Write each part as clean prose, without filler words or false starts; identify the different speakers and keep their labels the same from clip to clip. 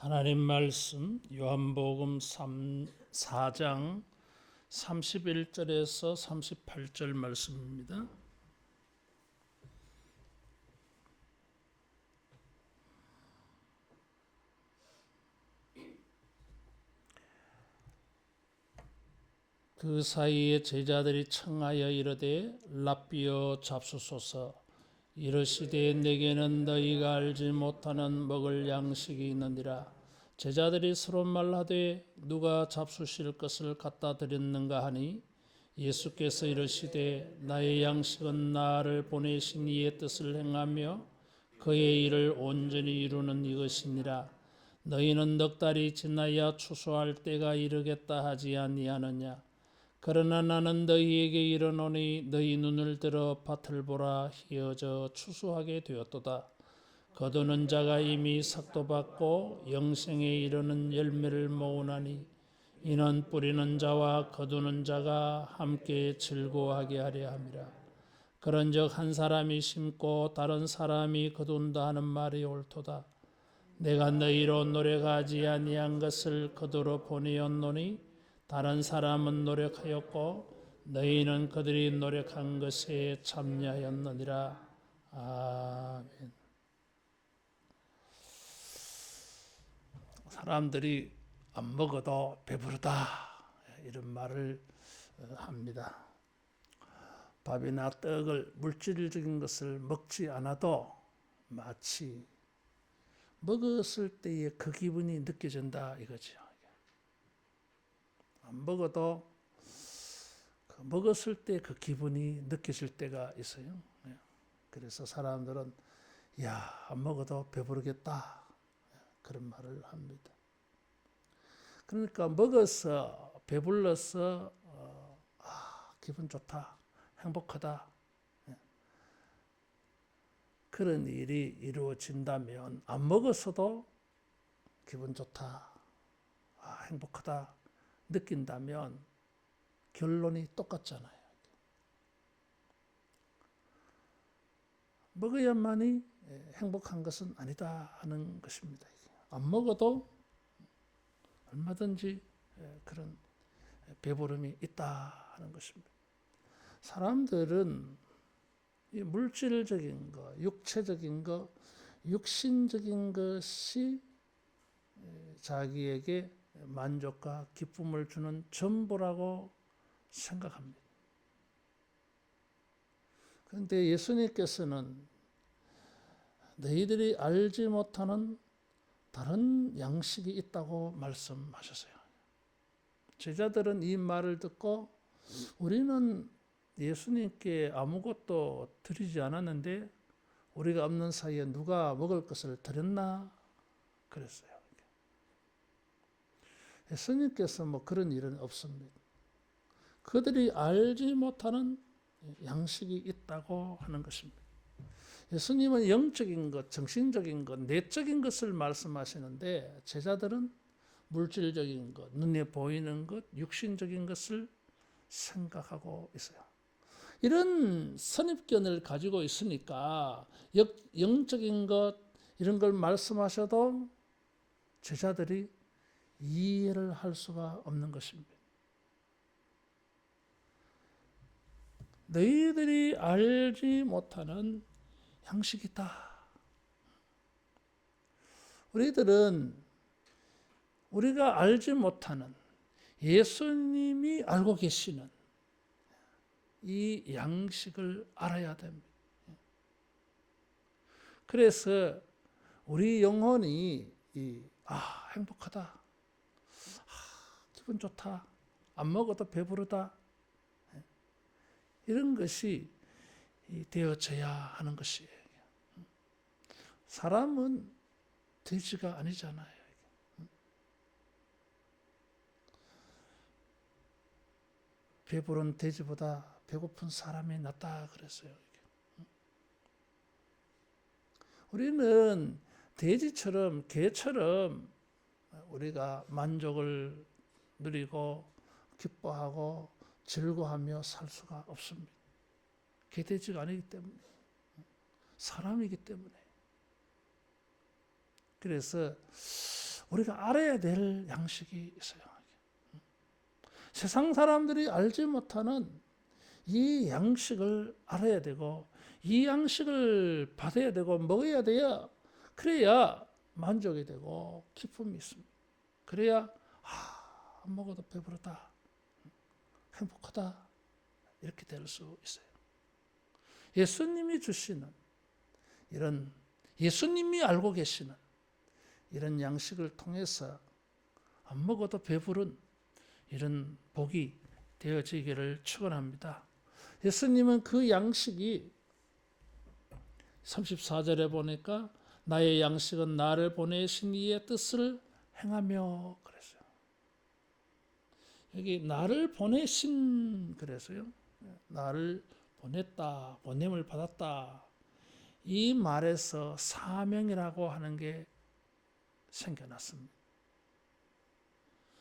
Speaker 1: 하나님 말씀 요한복음 4장 31절에서 38절 말씀입니다. 그 사이에 제자들이 청하여 이르되 랍비여 잡수소서. 이르시되 내게는 너희가 알지 못하는 먹을 양식이 있느니라. 제자들이 서로 말하되 누가 잡수실 것을 갖다 드렸는가 하니 예수께서 이르시되 나의 양식은 나를 보내신 이의 뜻을 행하며 그의 일을 온전히 이루는 이것이니라. 너희는 넉 달이 지나야 추수할 때가 이르겠다 하지 아니하느냐. 그러나 나는 너희에게 이르노니 너희 눈을 들어 밭을 보라. 희어져 추수하게 되었도다. 거두는 자가 이미 삭도 받고 영생에 이르는 열매를 모으나니 이는 뿌리는 자와 거두는 자가 함께 즐거워하게 하려 함이라. 그런즉 한 사람이 심고 다른 사람이 거둔다 하는 말이 옳도다. 내가 너희로 노력하지 아니한 것을 거두러 보내었노니 다른 사람은 노력하였고 너희는 그들이 노력한 것에 참여하였느니라. 아멘. 사람들이 안 먹어도 배부르다 이런 말을 합니다. 밥이나 떡을 물질적인 것을 먹지 않아도 마치 먹었을 때의 그 기분이 느껴진다 이거죠. 안 먹어도 먹었을 때 그 기분이 느껴질 때가 있어요. 그래서 사람들은 안 먹어도 배부르겠다 그런 말을 합니다. 그러니까 먹어서 배불러서 기분 좋다, 행복하다 그런 일이 이루어진다면 안 먹었어도 기분 좋다, 행복하다 느낀다면 결론이 똑같잖아요. 먹어야만이 행복한 것은 아니다 하는 것입니다. 안 먹어도 얼마든지 그런 배부름이 있다 하는 것입니다. 사람들은 이 물질적인 것, 육체적인 것, 육신적인 것이 자기에게 만족과 기쁨을 주는 전부라고 생각합니다. 그런데 예수님께서는 너희들이 알지 못하는 다른 양식이 있다고 말씀하셨어요. 제자들은 이 말을 듣고 우리는 예수님께 아무것도 드리지 않았는데 우리가 없는 사이에 누가 먹을 것을 드렸나 그랬어요. 예수님께서 그런 일은 없습니다. 그들이 알지 못하는 양식이 있다고 하는 것입니다. 예수님은 영적인 것, 정신적인 것, 내적인 것을 말씀하시는데 제자들은 물질적인 것, 눈에 보이는 것, 육신적인 것을 생각하고 있어요. 이런 선입견을 가지고 있으니까 영적인 것 이런 걸 말씀하셔도 제자들이 이해를 할 수가 없는 것입니다. 너희들이 알지 못하는 양식이다. 우리가 알지 못하는 예수님이 알고 계시는 이 양식을 알아야 됩니다. 그래서 우리 영혼이 행복하다, 기분 좋다, 안 먹어도 배부르다 이런 것이 되어져야 하는 것이에요. 사람은 돼지가 아니잖아요. 배부른 돼지보다 배고픈 사람이 낫다 그랬어요. 우리는 돼지처럼 개처럼 우리가 만족을 누리고 기뻐하고 즐거워하며 살 수가 없습니다. 개돼지가 아니기 때문에 사람이기 때문에. 그래서 우리가 알아야 될 양식이 있어요. 세상 사람들이 알지 못하는 이 양식을 알아야 되고 이 양식을 받아야 되고 먹어야 돼야 그래야 만족이 되고 기쁨이 있습니다. 그래야 안 먹어도 배부르다, 행복하다 이렇게 될 수 있어요. 예수님이 주시는 이런 예수님이 알고 계시는 이런 양식을 통해서 안 먹어도 배부른 이런 복이 되어지기를 축원합니다. 예수님은 그 양식이 34절에 보니까 나의 양식은 나를 보내신 이의 뜻을 행하며 그랬어요. 여기 나를 보내신 그래서요. 나를 보냈다, 보냄을 받았다. 이 말에서 사명이라고 하는 게 생겨났습니다.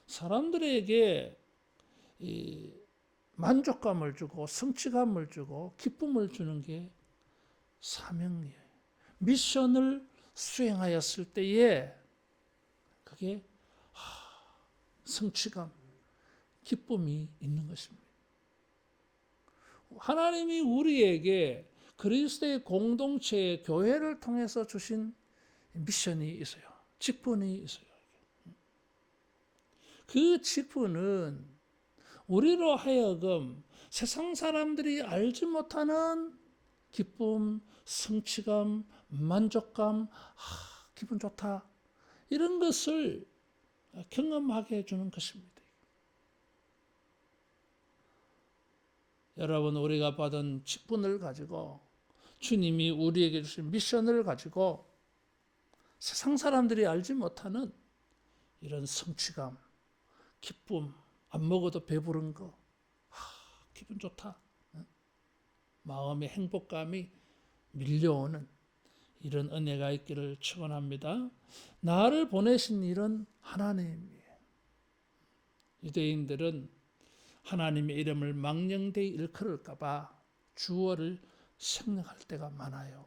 Speaker 1: 사람들에게 이 만족감을 주고 성취감을 주고 기쁨을 주는 게 사명이에요. 미션을 수행하였을 때에 그게 성취감, 기쁨이 있는 것입니다. 하나님이 우리에게 그리스도의 공동체, 교회를 통해서 주신 미션이 있어요. 직분이 있어요. 그 직분은 우리로 하여금 세상 사람들이 알지 못하는 기쁨, 성취감, 만족감, 기분 좋다 이런 것을 경험하게 해주는 것입니다. 여러분, 우리가 받은 직분을 가지고 주님이 우리에게 주신 미션을 가지고 세상 사람들이 알지 못하는 이런 성취감, 기쁨, 안 먹어도 배부른 거, 기분 좋다, 마음의 행복감이 밀려오는 이런 은혜가 있기를 축원합니다. 나를 보내신 일은 하나님이에요. 유대인들은 하나님의 이름을 망령되이 일컬을까 봐 주어를 생략할 때가 많아요.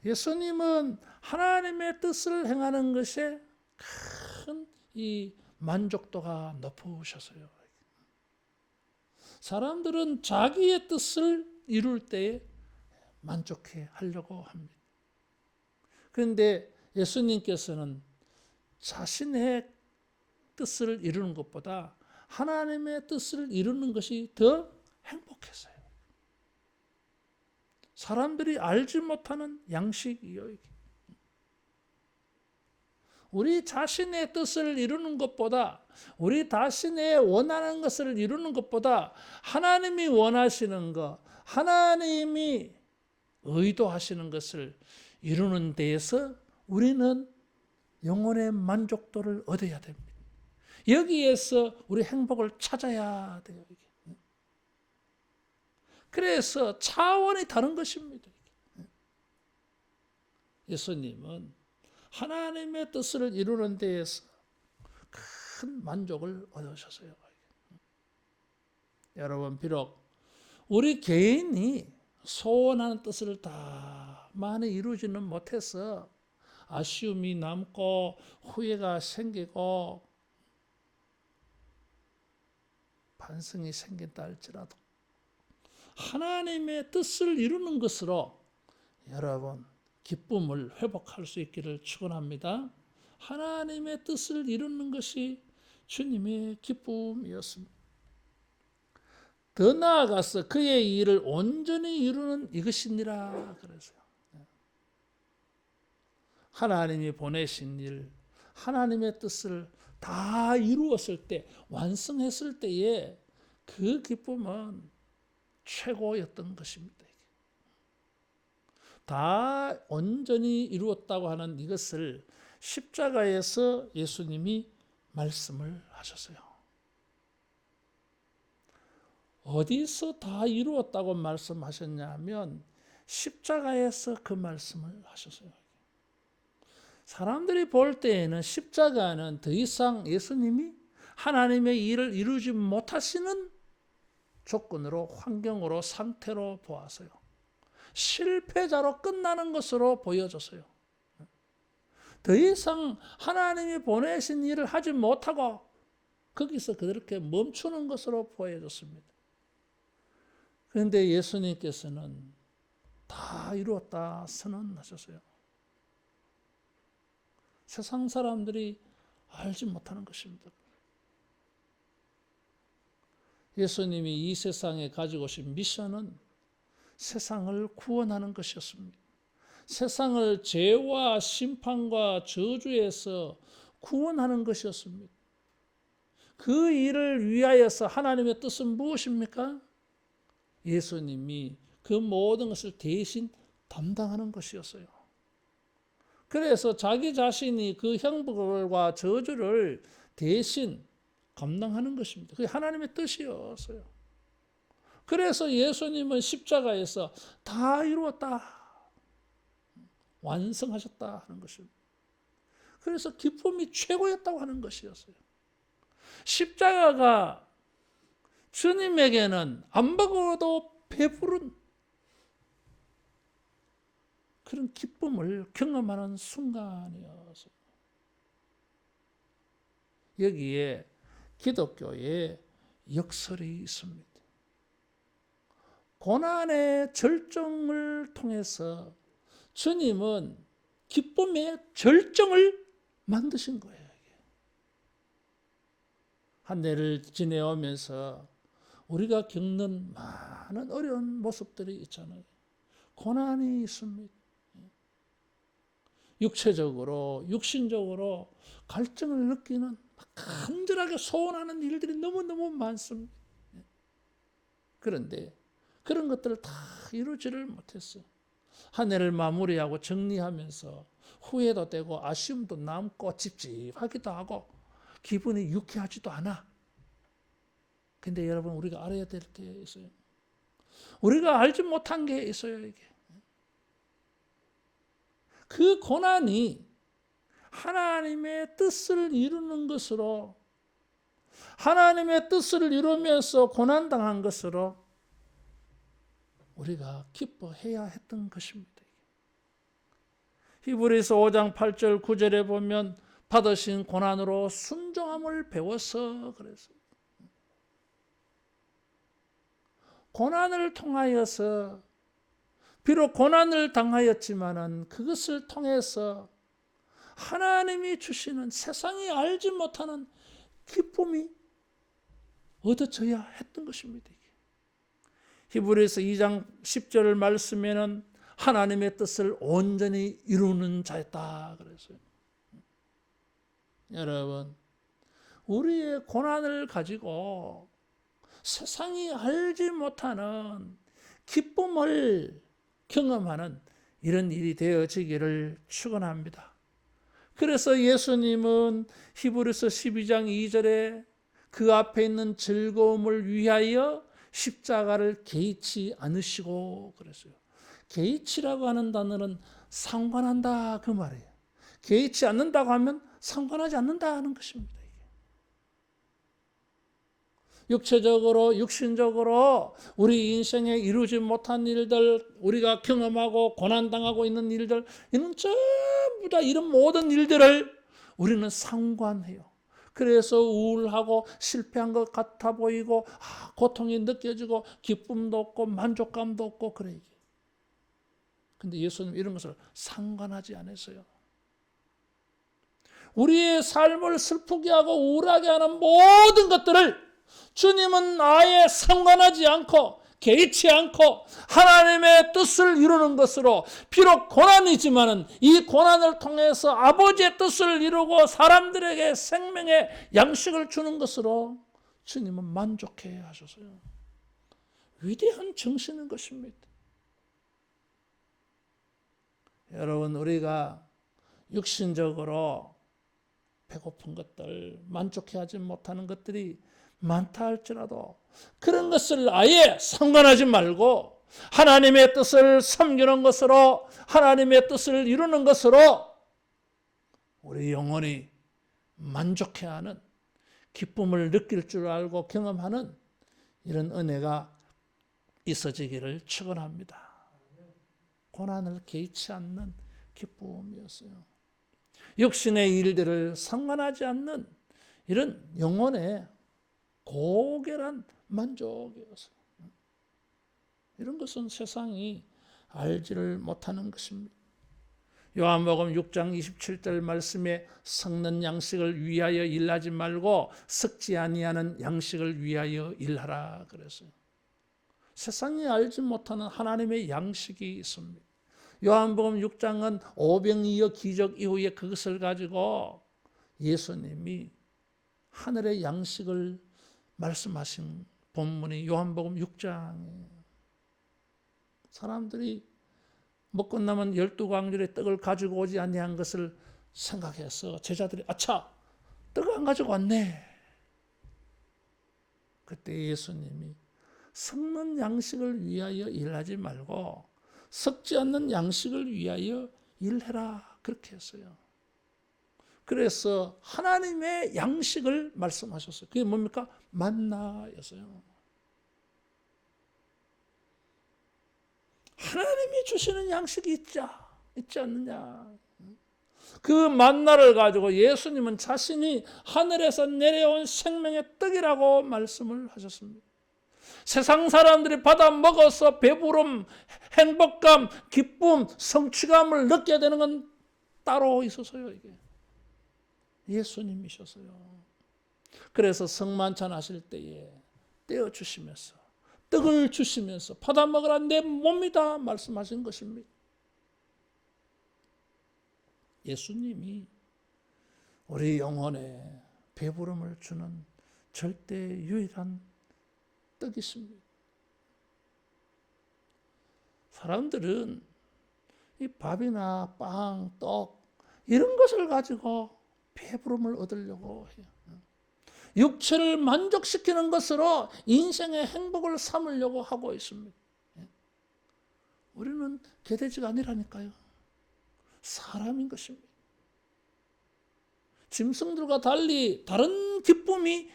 Speaker 1: 예수님은 하나님의 뜻을 행하는 것에 큰 이 만족도가 높으셔서요. 사람들은 자기의 뜻을 이룰 때에 만족해 하려고 합니다. 그런데 예수님께서는 자신의 뜻을 이루는 것보다 하나님의 뜻을 이루는 것이 더 행복했어요. 사람들이 알지 못하는 양식이요. 우리 자신의 뜻을 이루는 것보다 우리 자신의 원하는 것을 이루는 것보다 하나님이 원하시는 것, 하나님이 의도하시는 것을 이루는 데에서 우리는 영혼의 만족도를 얻어야 됩니다. 여기에서 우리 행복을 찾아야 돼요. 그래서 차원이 다른 것입니다. 예수님은 하나님의 뜻을 이루는 데에서 큰 만족을 얻으셨어요. 여러분, 비록 우리 개인이 소원하는 뜻을 다 많이 이루지는 못해서 아쉬움이 남고 후회가 생기고 반성이 생긴다 할지라도 하나님의 뜻을 이루는 것으로 여러분 기쁨을 회복할 수 있기를 축원합니다. 하나님의 뜻을 이루는 것이 주님의 기쁨이었습니다. 더 나아가서 그의 일을 온전히 이루는 이것이니라 그랬어요. 하나님이 보내신 일, 하나님의 뜻을 다 이루었을 때, 완성했을 때에 그 기쁨은 최고였던 것입니다. 다 온전히 이루었다고 하는 이것을 십자가에서 예수님이 말씀을 하셨어요. 어디서 다 이루었다고 말씀하셨냐 하면 십자가에서 그 말씀을 하셨어요. 사람들이 볼 때에는 십자가는 더 이상 예수님이 하나님의 일을 이루지 못하시는 조건으로, 환경으로, 상태로 보았어요. 실패자로 끝나는 것으로 보여졌어요. 더 이상 하나님이 보내신 일을 하지 못하고 거기서 그렇게 멈추는 것으로 보여졌습니다. 그런데 예수님께서는 다 이루었다 선언하셨어요. 세상 사람들이 알지 못하는 것입니다. 예수님이 이 세상에 가지고 오신 미션은 세상을 구원하는 것이었습니다. 세상을 죄와 심판과 저주에서 구원하는 것이었습니다. 그 일을 위하여서 하나님의 뜻은 무엇입니까? 예수님이 그 모든 것을 대신 담당하는 것이었어요. 그래서 자기 자신이 그 형벌과 저주를 대신 감당하는 것입니다. 그게 하나님의 뜻이었어요. 그래서 예수님은 십자가에서 다 이루었다, 완성하셨다 하는 것입니다. 그래서 기쁨이 최고였다고 하는 것이었어요. 십자가가 주님에게는 안 먹어도 배부른 그런 기쁨을 경험하는 순간이었어요. 여기에 기독교의 역설이 있습니다. 고난의 절정을 통해서 주님은 기쁨의 절정을 만드신 거예요. 한 해를 지내오면서 우리가 겪는 많은 어려운 모습들이 있잖아요. 고난이 있습니다. 육체적으로, 육신적으로 갈증을 느끼는 간절하게 소원하는 일들이 너무너무 많습니다. 그런데 그런 것들을 다 이루지를 못했어요. 한 해를 마무리하고 정리하면서 후회도 되고 아쉬움도 남고 찝찝하기도 하고 기분이 유쾌하지도 않아. 근데 여러분, 우리가 알아야 될 게 있어요. 우리가 알지 못한 게 있어요. 이게 그 고난이 하나님의 뜻을 이루는 것으로, 하나님의 뜻을 이루면서 고난당한 것으로 우리가 기뻐해야 했던 것입니다. 히브리서 5장 8절 9절에 보면 받으신 고난으로 순종함을 배워서 그랬어요. 고난을 통하여서, 비록 고난을 당하였지만은 그것을 통해서 하나님이 주시는 세상이 알지 못하는 기쁨이 얻어져야 했던 것입니다. 히브리서 2장 10절 말씀에는 하나님의 뜻을 온전히 이루는 자였다 그랬어요. 여러분, 우리의 고난을 가지고 세상이 알지 못하는 기쁨을 경험하는 이런 일이 되어지기를 축원합니다. 그래서 예수님은 히브리서 12장 2절에 그 앞에 있는 즐거움을 위하여 십자가를 개의치 않으시고 그랬어요. 개의치라고 하는 단어는 상관한다 그 말이에요. 개의치 않는다고 하면 상관하지 않는다는 것입니다. 육체적으로, 육신적으로 우리 인생에 이루지 못한 일들, 우리가 경험하고 고난당하고 있는 일들, 이는 전부 다 이런 모든 일들을 우리는 상관해요. 그래서 우울하고 실패한 것 같아 보이고 고통이 느껴지고 기쁨도 없고 만족감도 없고 그래요. 근데 예수님 이런 것을 상관하지 않았어요. 우리의 삶을 슬프게 하고 우울하게 하는 모든 것들을 주님은 아예 상관하지 않고 개의치 않고 하나님의 뜻을 이루는 것으로, 비록 고난이지만은 이 고난을 통해서 아버지의 뜻을 이루고 사람들에게 생명의 양식을 주는 것으로 주님은 만족해 하셨어요. 위대한 정신인 것입니다. 여러분, 우리가 육신적으로 배고픈 것들, 만족해하지 못하는 것들이 많다 할지라도 그런 것을 아예 상관하지 말고 하나님의 뜻을 섬기는 것으로, 하나님의 뜻을 이루는 것으로 우리 영혼이 만족해하는, 기쁨을 느낄 줄 알고 경험하는 이런 은혜가 있어지기를 축원합니다. 고난을 개의치 않는 기쁨이었어요. 육신의 일들을 상관하지 않는 이런 영혼의 고결한 만족이어서 이런 것은 세상이 알지를 못하는 것입니다. 요한복음 6장 27절 말씀에 썩는 양식을 위하여 일하지 말고 썩지 아니하는 양식을 위하여 일하라 그랬어요. 세상이 알지 못하는 하나님의 양식이 있습니다. 요한복음 6장은 오병이어 기적 이후에 그것을 가지고 예수님이 하늘의 양식을 말씀하신 본문이 요한복음 6장이에요. 사람들이 먹고 남은 12광줄의 떡을 가지고 오지 아니한 것을 생각해서 제자들이 아차 떡 안 가지고 왔네. 그때 예수님이 썩는 양식을 위하여 일하지 말고 썩지 않는 양식을 위하여 일해라 그렇게 했어요. 그래서 하나님의 양식을 말씀하셨어요. 그게 뭡니까? 만나였어요. 하나님이 주시는 양식이 있지 않느냐. 그 만나를 가지고 예수님은 자신이 하늘에서 내려온 생명의 떡이라고 말씀을 하셨습니다. 세상 사람들이 받아 먹어서 배부름, 행복감, 기쁨, 성취감을 느껴야 되는 건 따로 있어서요. 이게 예수님이셔서요. 그래서 성만찬 하실 때에 떼어주시면서 떡을 주시면서 받아 먹으라 내 몸이다 말씀하신 것입니다. 예수님이 우리 영혼에 배부름을 주는 절대 유일한 떡이십니다. 사람들은 이 밥이나 빵, 떡 이런 것을 가지고 배부름을 얻으려고 해요. 육체를 만족시키는 것으로 인생의 행복을 삼으려고 하고 있습니다. 우리는 개돼지가 아니라니까요. 사람인 것입니다. 짐승들과 달리 다른 기쁨이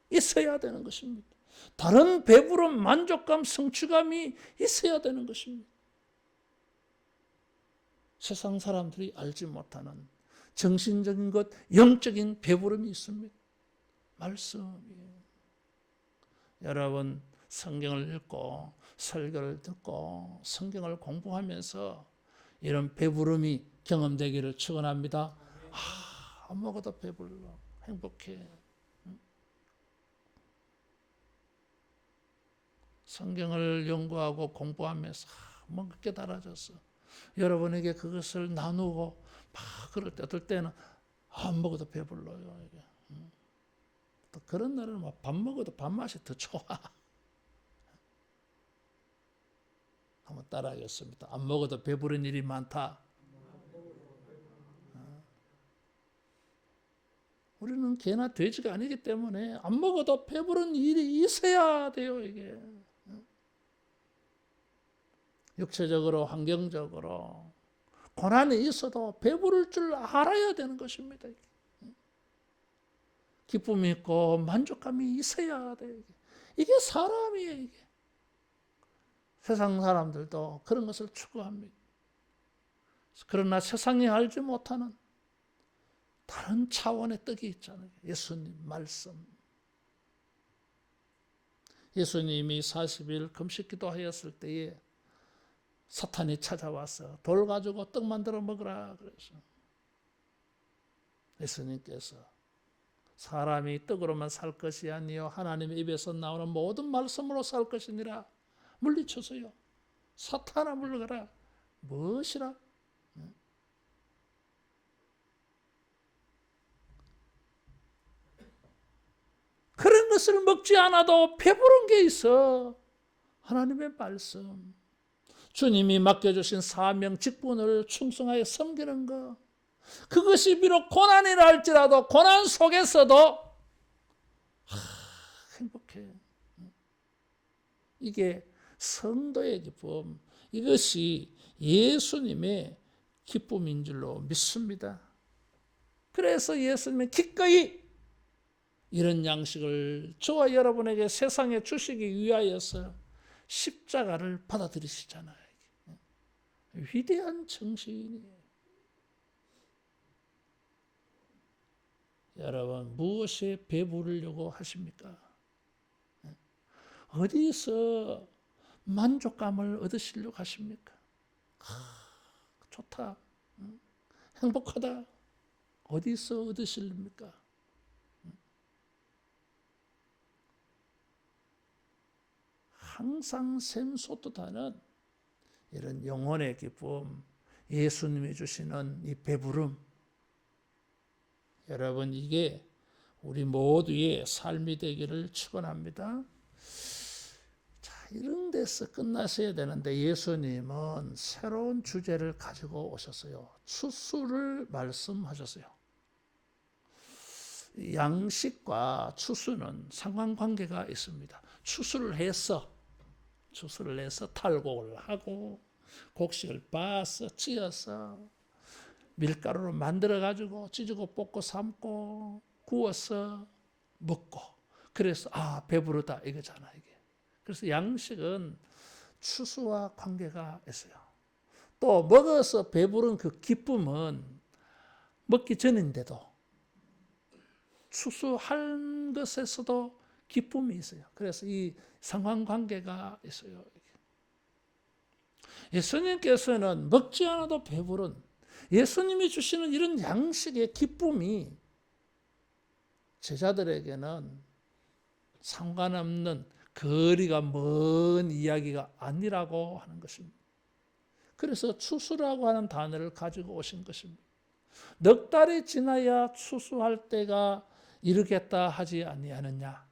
Speaker 1: 있어야 되는 것입니다. 다른 배부름, 만족감, 성취감이 있어야 되는 것입니다. 세상 사람들이 알지 못하는 정신적인 것, 영적인 배부름이 있습니다. 말씀이에요. 여러분 성경을 읽고 설교를 듣고 성경을 공부하면서 이런 배부름이 경험되기를 축원합니다. 안 먹어도 배불러 행복해. 성경을 연구하고 공부하면서 뭔가 깨달아졌어. 여러분에게 그것을 나누고 막 그럴 때 어떨 때는 안 먹어도 배불러요. 이게. 또 그런 날은 밥 먹어도 밥맛이 더 좋아. 한번 따라하겠습니다. 안 먹어도 배부른 일이 많다. 우리는 개나 돼지가 아니기 때문에 안 먹어도 배부른 일이 있어야 돼요. 이게 육체적으로 환경적으로 고난이 있어도 배부를 줄 알아야 되는 것입니다. 기쁨이 있고 만족감이 있어야 돼. 이게 사람이에요. 이게. 세상 사람들도 그런 것을 추구합니다. 그러나 세상이 알지 못하는 다른 차원의 떡이 있잖아요. 예수님 말씀. 예수님이 40일 금식 기도하였을 때에 사탄이 찾아와서 돌 가지고 떡 만들어 먹으라 그래서 예수님께서 사람이 떡으로만 살 것이 아니요 하나님의 입에서 나오는 모든 말씀으로 살 것이니라 물리쳐서요. 사탄아 물러가라. 무엇이라? 그런 것을 먹지 않아도 배부른 게 있어. 하나님의 말씀. 주님이 맡겨주신 사명, 직분을 충성하여 섬기는 것. 그것이 비록 고난이라 할지라도 고난 속에서도 행복해. 이게 성도의 기쁨. 이것이 예수님의 기쁨인 줄로 믿습니다. 그래서 예수님은 기꺼이 이런 양식을 저와 여러분에게 세상에 주시기 위하여서 십자가를 받아들이시잖아요. 위대한 정신이에요. 여러분, 무엇에 배부르려고 하십니까? 어디서 만족감을 얻으시려고 하십니까? 좋다, 행복하다. 어디서 얻으시렵니까? 항상 샘솟듯하는 이런 영혼의 기쁨, 예수님이 주시는 이 배부름, 여러분, 이게 우리 모두의 삶이 되기를 축원합니다. 자, 이런 데서 끝나셔야 되는데 예수님은 새로운 주제를 가지고 오셨어요. 추수를 말씀하셨어요. 양식과 추수는 상관관계가 있습니다. 추수를 해서 탈곡을 하고 곡식을 빻아서 찧어서 밀가루로 만들어가지고 찢고 볶고 삶고 구워서 먹고, 그래서 배부르다 이거잖아 이게. 그래서 양식은 추수와 관계가 있어요. 또 먹어서 배부른 그 기쁨은 먹기 전인데도 추수할 것에서도 기쁨이 있어요. 그래서 이 상관관계가 있어요. 예수님께서는 먹지 않아도 배부른, 예수님이 주시는 이런 양식의 기쁨이 제자들에게는 상관없는 거리가 먼 이야기가 아니라고 하는 것입니다. 그래서 추수라고 하는 단어를 가지고 오신 것입니다. 넉 달이 지나야 추수할 때가 이르겠다 하지 아니하느냐.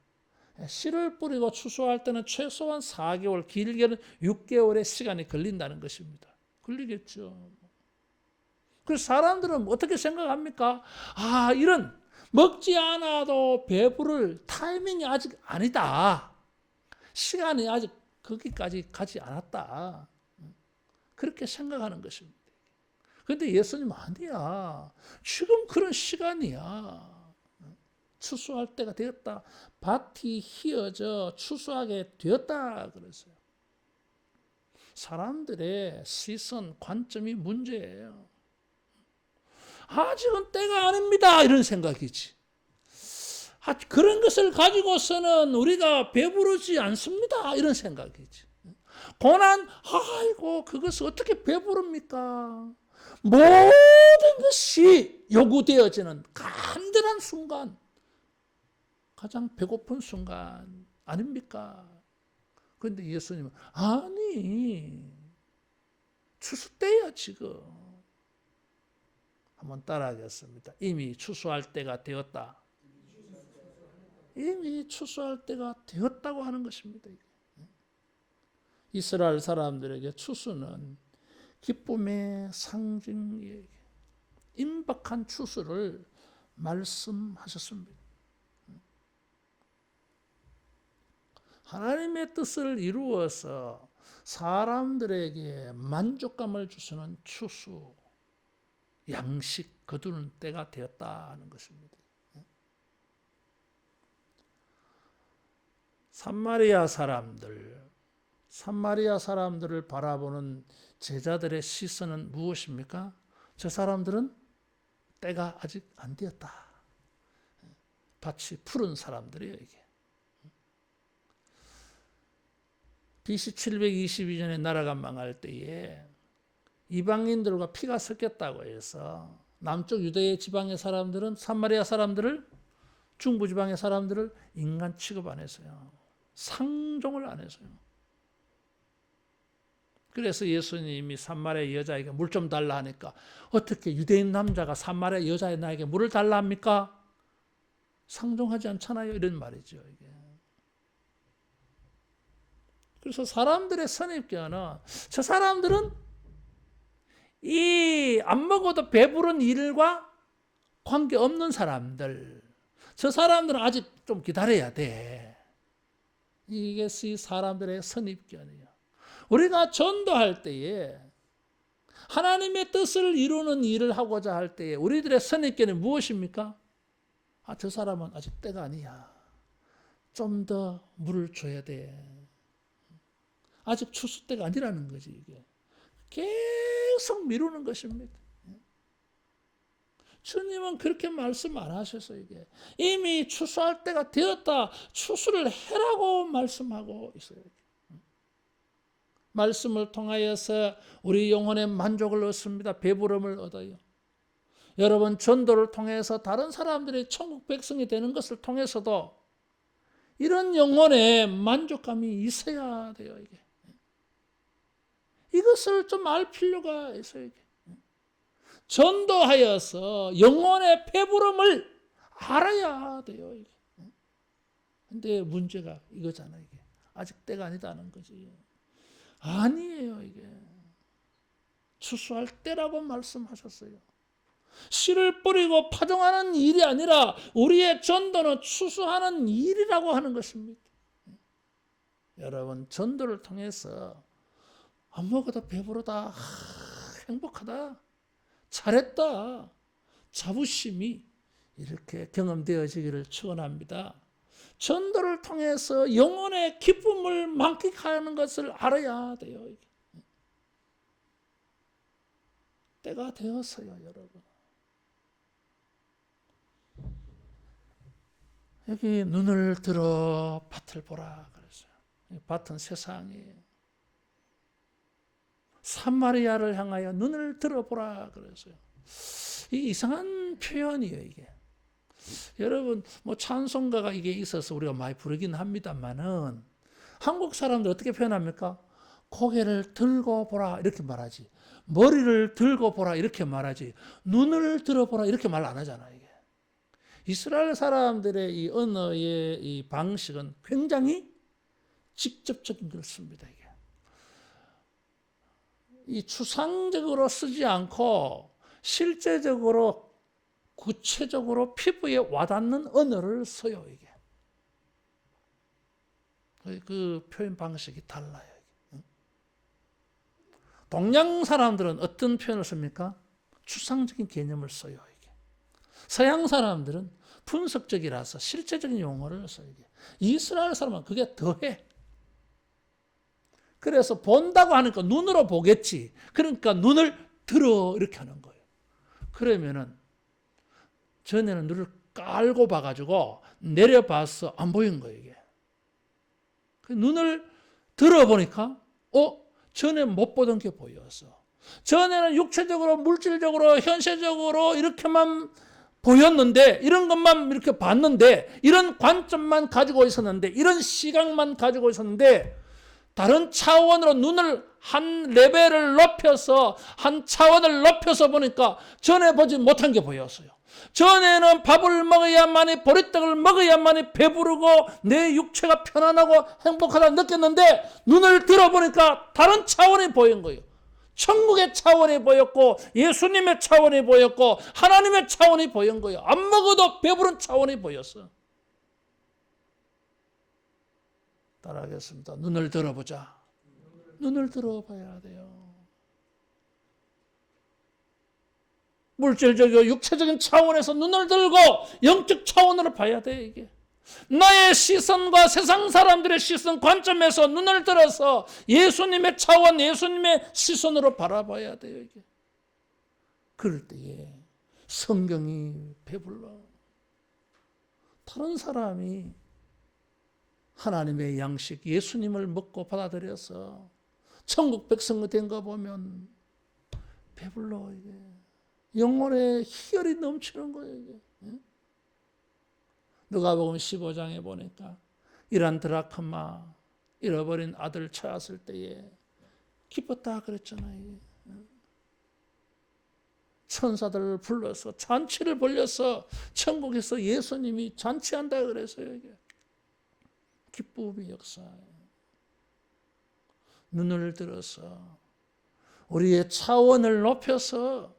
Speaker 1: 씨를 뿌리고 추수할 때는 최소한 4개월, 길게는 6개월의 시간이 걸린다는 것입니다. 걸리겠죠. 그래서 사람들은 어떻게 생각합니까? 이런 먹지 않아도 배부를 타이밍이 아직 아니다. 시간이 아직 거기까지 가지 않았다. 그렇게 생각하는 것입니다. 그런데 예수님 아니야. 지금 그런 시간이야. 추수할 때가 되었다. 밭이 휘어져 추수하게 되었다 그랬어요. 사람들의 시선, 관점이 문제예요. 아직은 때가 아닙니다. 이런 생각이지. 그런 것을 가지고서는 우리가 배부르지 않습니다. 이런 생각이지. 고난, 아이고, 그것을 어떻게 배부릅니까? 모든 것이 요구되어지는 간절한 순간, 가장 배고픈 순간 아닙니까? 그런데 예수님은 아니, 추수 때야 지금. 한번 따라하겠습니다. 이미 추수할 때가 되었다. 이미 추수할 때가 되었다고 하는 것입니다. 이스라엘 사람들에게 추수는 기쁨의 상징이에요. 임박한 추수를 말씀하셨습니다. 하나님의 뜻을 이루어서 사람들에게 만족감을 주시는 추수, 양식 거두는 때가 되었다는 것입니다. 사마리아 사람들을 바라보는 제자들의 시선은 무엇입니까? 저 사람들은 때가 아직 안 되었다. 밭이 푸른 사람들이에요, 이게. BC 722년에 나라가 망할 때에 이방인들과 피가 섞였다고 해서 남쪽 유대 지방의 사람들은 사마리아 사람들을, 중부 지방의 사람들을 인간 취급 안 했어요. 상종을 안 했어요. 그래서 예수님이 사마리아 여자에게 물 좀 달라 하니까 어떻게 유대인 남자가 사마리아 여자의 나에게 물을 달라 합니까? 상종하지 않잖아요. 이런 말이죠. 이게. 그래서 사람들의 선입견은 저 사람들은 이 안 먹어도 배부른 일과 관계없는 사람들, 저 사람들은 아직 좀 기다려야 돼. 이것이 사람들의 선입견이에요. 우리가 전도할 때에 하나님의 뜻을 이루는 일을 하고자 할 때에 우리들의 선입견은 무엇입니까? 저 사람은 아직 때가 아니야. 좀 더 물을 줘야 돼. 아직 추수 때가 아니라는 거지, 이게. 계속 미루는 것입니다. 주님은 그렇게 말씀 안 하셔서 이게 이미 추수할 때가 되었다. 추수를 해라고 말씀하고 있어요. 말씀을 통하여서 우리 영혼의 만족을 얻습니다. 배부름을 얻어요. 여러분 전도를 통해서 다른 사람들이 천국 백성이 되는 것을 통해서도 이런 영혼의 만족감이 있어야 돼요. 이게 이것을 좀 알 필요가 있어요. 이게. 전도하여서 영혼의 배부름을 알아야 돼요. 이게. 근데 문제가 이거잖아요. 이게 아직 때가 아니다는 거지. 아니에요. 이게 추수할 때라고 말씀하셨어요. 씨를 뿌리고 파종하는 일이 아니라 우리의 전도는 추수하는 일이라고 하는 것입니다. 여러분 전도를 통해서 안 먹어도 배부르다, 행복하다, 잘했다, 자부심이 이렇게 경험되어지기를 축원합니다. 전도를 통해서 영혼의 기쁨을 만끽하는 것을 알아야 돼요. 때가 되었어요, 여러분. 여기 눈을 들어 밭을 보라 그랬어요. 밭은 세상이에요. 사마리아를 향하여 눈을 들어보라 그랬어요. 이 이상한 표현이에요, 이게. 여러분, 뭐 찬송가가 이게 있어서 우리가 많이 부르긴 합니다만은 한국 사람들 어떻게 표현합니까? 고개를 들고 보라 이렇게 말하지. 머리를 들고 보라 이렇게 말하지. 눈을 들어보라 이렇게 말 안 하잖아요, 이게. 이스라엘 사람들의 이 언어의 이 방식은 굉장히 직접적인 걸 씁니다, 이게. 이 추상적으로 쓰지 않고 실제적으로 구체적으로 피부에 와닿는 언어를 써요, 이게. 그 표현 방식이 달라요. 동양 사람들은 어떤 표현을 씁니까? 추상적인 개념을 써요, 이게. 서양 사람들은 분석적이라서 실제적인 용어를 써요, 이게. 이스라엘 사람은 그게 더해. 그래서 본다고 하니까 눈으로 보겠지. 그러니까 눈을 들어 이렇게 하는 거예요. 그러면은 전에는 눈을 깔고 봐가지고 내려봐서 안 보인 거예요, 이게. 눈을 들어보니까 전에 못 보던 게 보였어. 전에는 육체적으로 물질적으로 현실적으로 이렇게만 보였는데 이런 것만 이렇게 봤는데 이런 관점만 가지고 있었는데 이런 시각만 가지고 있었는데 다른 차원으로 눈을 한 레벨을 높여서 한 차원을 높여서 보니까 전에 보지 못한 게 보였어요. 전에는 밥을 먹어야만이 보리떡을 먹어야만이 배부르고 내 육체가 편안하고 행복하다 느꼈는데 눈을 들어보니까 다른 차원이 보인 거예요. 천국의 차원이 보였고 예수님의 차원이 보였고 하나님의 차원이 보인 거예요. 안 먹어도 배부른 차원이 보였어. 따라하겠습니다. 눈을 들어보자. 눈을 들어봐야 돼요. 물질적이고 육체적인 차원에서 눈을 들고 영적 차원으로 봐야 돼, 이게. 나의 시선과 세상 사람들의 시선 관점에서 눈을 들어서 예수님의 차원, 예수님의 시선으로 바라봐야 돼요, 이게. 그럴 때에 성경이 배불러. 다른 사람이 하나님의 양식, 예수님을 먹고 받아들여서 천국 백성이 된 거 보면 배불러, 이게. 영혼의 희열이 넘치는 거예요, 이게. 누가복음 15장에 보니까 이란 드라크마 잃어버린 아들 찾았을 때에 기뻤다 그랬잖아요. 천사들을 불러서 잔치를 벌려서 천국에서 예수님이 잔치한다 그랬어요, 이게. 기쁨의 역사예요. 눈을 들어서 우리의 차원을 높여서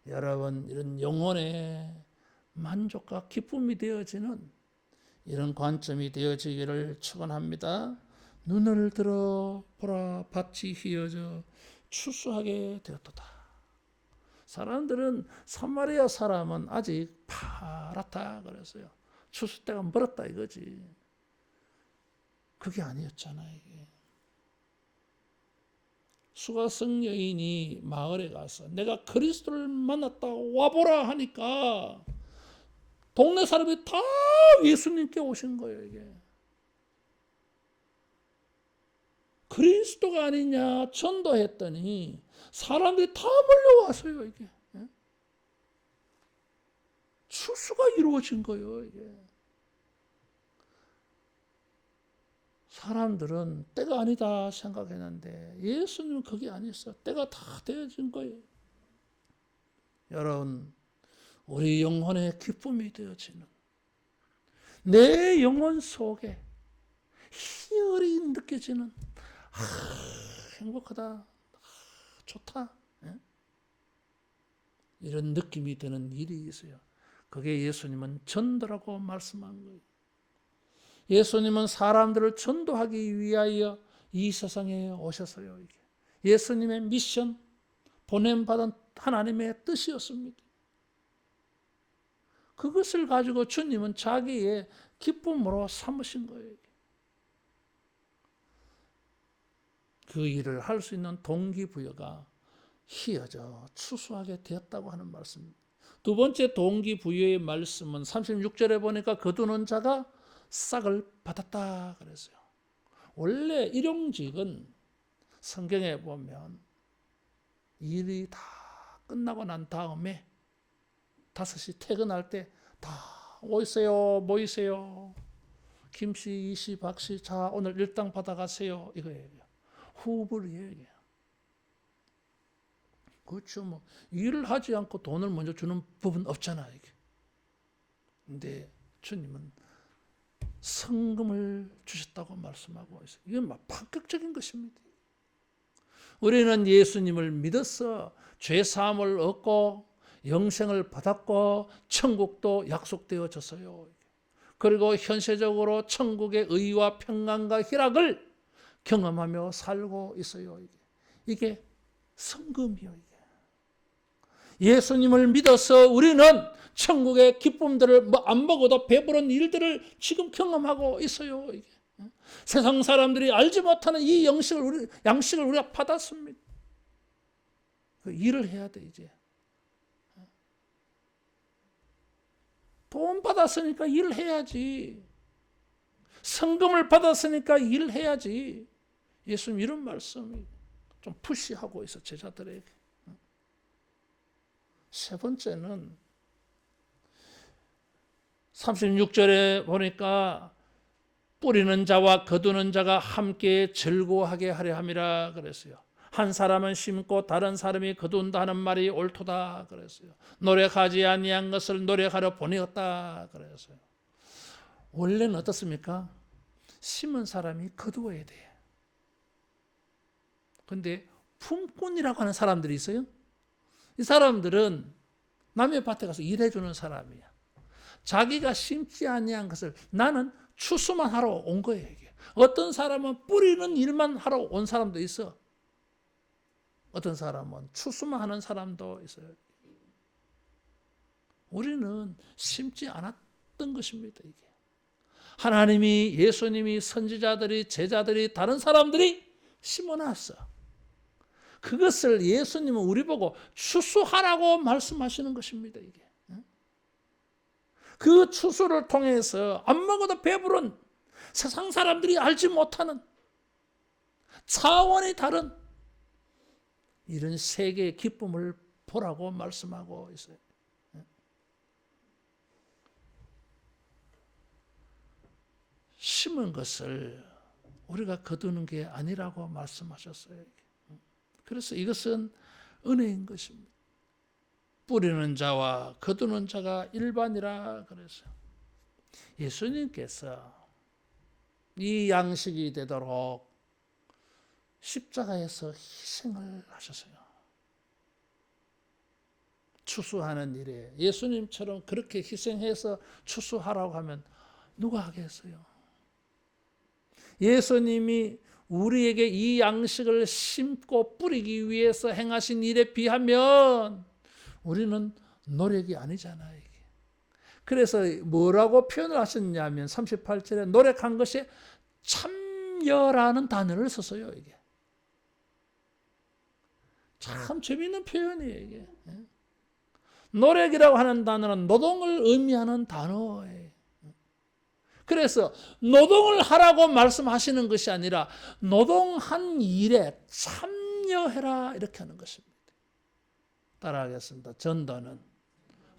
Speaker 1: 여러분 이런 영혼의 만족과 기쁨이 되어지는 이런 관점이 되어지기를 축원합니다. 눈을 들어 보라 밭이 휘어져 추수하게 되었도다. 사람들은 사마리아 사람은 아직 파랗다 그랬어요. 추수 때가 멀었다 이거지. 그게 아니었잖아요, 이게. 수가성 여인이 마을에 가서 내가 그리스도를 만났다 와보라 하니까 동네 사람이 다 예수님께 오신 거예요. 이게 그리스도가 아니냐 전도했더니 사람들이 다 몰려와서요. 이게 추수가 이루어진 거예요. 이게 사람들은 때가 아니다 생각했는데 예수님은 그게 아니었어요. 때가 다 되어진 거예요. 여러분, 우리 영혼의 기쁨이 되어지는, 내 영혼 속에 희열이 느껴지는, 행복하다, 좋다, 이런 느낌이 드는 일이 있어요. 그게 예수님은 전도라고 말씀한 거예요. 예수님은 사람들을 전도하기 위하여 이 세상에 오셨어요. 이게 예수님의 미션, 보냄받은 하나님의 뜻이었습니다. 그것을 가지고 주님은 자기의 기쁨으로 삼으신 거예요. 그 일을 할 수 있는 동기부여가 희어져 추수하게 되었다고 하는 말씀입니다. 두 번째 동기부여의 말씀은 36절에 보니까 거두는 자가 싹을 받았다 그랬어요. 원래 일용직은 성경에 보면 일이 다 끝나고 난 다음에 5시 퇴근할 때 다 오이세요, 모이세요. 김씨, 이씨, 박씨, 자 오늘 일당 받아가세요. 이거예요. 후불이에요. 그렇죠. 뭐 일을 하지 않고 돈을 먼저 주는 법은 없잖아 이게. 근데 주님은 성금을 주셨다고 말씀하고 있어요. 이건 막 파격적인 것입니다. 우리는 예수님을 믿어서 죄 사함을 얻고 영생을 받았고 천국도 약속되어졌어요. 그리고 현세적으로 천국의 의와 평안과 희락을 경험하며 살고 있어요. 이게 성금이요. 예수님을 믿어서 우리는 천국의 기쁨들을 안 먹어도 배부른 일들을 지금 경험하고 있어요. 이게. 세상 사람들이 알지 못하는 이 양식을 우리가 받았습니다. 그 일을 해야 돼 이제. 돈 받았으니까 일을 해야지. 성금을 받았으니까 일을 해야지. 예수님 이런 말씀이 좀 푸시하고 있어 제자들에게. 세 번째는 36절에 보니까 뿌리는 자와 거두는 자가 함께 즐거워하게 하려 함이라 그랬어요. 한 사람은 심고 다른 사람이 거둔다 하는 말이 옳도다 그랬어요. 노력하지 아니한 것을 노력하려 보내었다 그랬어요. 원래는 어떻습니까? 심은 사람이 거두어야 돼. 근데 품꾼이라고 하는 사람들이 있어요. 이 사람들은 남의 밭에 가서 일해주는 사람이야. 자기가 심지 아니한 것을 나는 추수만 하러 온 거예요. 이게. 어떤 사람은 뿌리는 일만 하러 온 사람도 있어. 어떤 사람은 추수만 하는 사람도 있어요. 우리는 심지 않았던 것입니다. 이게. 하나님이, 예수님이, 선지자들이, 제자들이, 다른 사람들이 심어놨어. 그것을 예수님은 우리 보고 추수하라고 말씀하시는 것입니다. 이게. 그 추수를 통해서 안 먹어도 배부른 세상 사람들이 알지 못하는 차원이 다른 이런 세계의 기쁨을 보라고 말씀하고 있어요. 심은 것을 우리가 거두는 게 아니라고 말씀하셨어요. 그래서 이것은 은혜인 것입니다. 뿌리는 자와 거두는 자가 일반이라 그랬어요. 예수님께서 이 양식이 되도록 십자가에서 희생을 하셨어요. 추수하는 일에 예수님처럼 그렇게 희생해서 추수하라고 하면 누가 하겠어요? 예수님이 우리에게 이 양식을 심고 뿌리기 위해서 행하신 일에 비하면 우리는 노력이 아니잖아요. 이게. 그래서 뭐라고 표현을 하셨냐면 38절에 노력한 것이 참여라는 단어를 썼어요. 이게. 참 재미있는 표현이에요, 이게. 노력이라고 하는 단어는 노동을 의미하는 단어예요. 그래서 노동을 하라고 말씀하시는 것이 아니라 노동한 일에 참여해라 이렇게 하는 것입니다. 따라하겠습니다. 전도는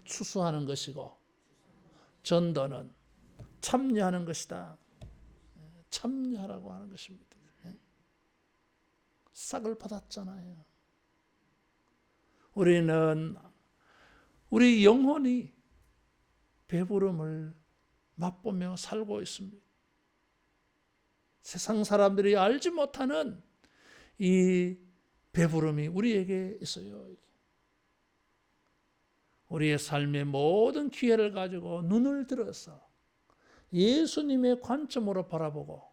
Speaker 1: 추수하는 것이고 전도는 참여하는 것이다. 참여하라고 하는 것입니다. 싹을 받았잖아요. 우리는 우리 영혼이 배부름을 맛보며 살고 있습니다. 세상 사람들이 알지 못하는 이 배부름이 우리에게 있어요. 우리의 삶의 모든 기회를 가지고 눈을 들어서 예수님의 관점으로 바라보고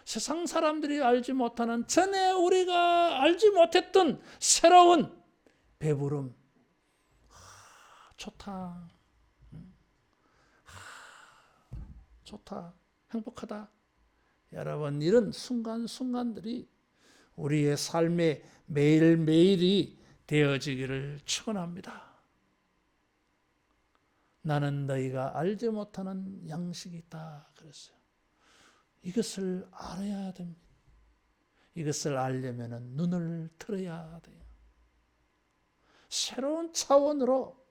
Speaker 1: 세상 사람들이 알지 못하는 전에 우리가 알지 못했던 새로운 배부름. 좋다. 좋다. 행복하다. 여러분, 이런 순간순간들이 우리의 삶의 매일매일이 되어지기를 축원합니다. 나는 너희가 알지 못하는 양식이 있다 그랬어요. 이것을 알아야 됩니다. 이것을 알려면 눈을 틀어야 돼요. 새로운 차원으로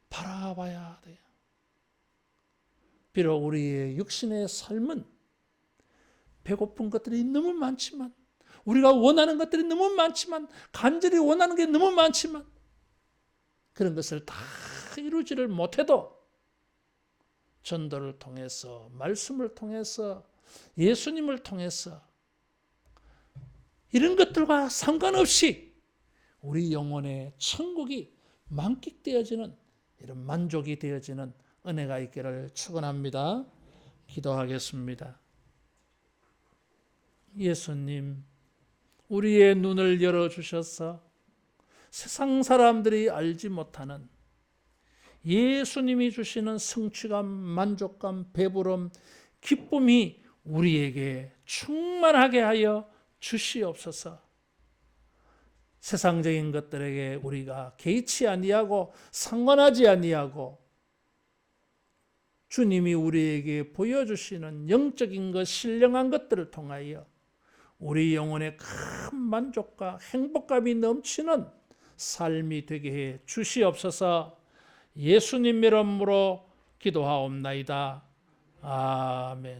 Speaker 1: 바라봐야 돼요. 비록 우리의 육신의 삶은 배고픈 것들이 너무 많지만, 우리가 원하는 것들이 너무 많지만, 간절히 원하는 게 너무 많지만, 그런 것을 다 이루지를 못해도 전도를 통해서, 말씀을 통해서, 예수님을 통해서 이런 것들과 상관없이 우리 영혼의 천국이 만끽되어지는, 이런 만족이 되어지는 은혜가 있기를 축원합니다. 기도하겠습니다. 예수님, 우리의 눈을 열어주셔서 세상 사람들이 알지 못하는 예수님이 주시는 성취감, 만족감, 배부름, 기쁨이 우리에게 충만하게 하여 주시옵소서. 세상적인 것들에게 우리가 개의치 아니하고 상관하지 아니하고 주님이 우리에게 보여주시는 영적인 것, 신령한 것들을 통하여 우리 영혼의 큰 만족과 행복감이 넘치는 삶이 되게 해 주시옵소서. 예수님 이름으로 기도하옵나이다. 아멘.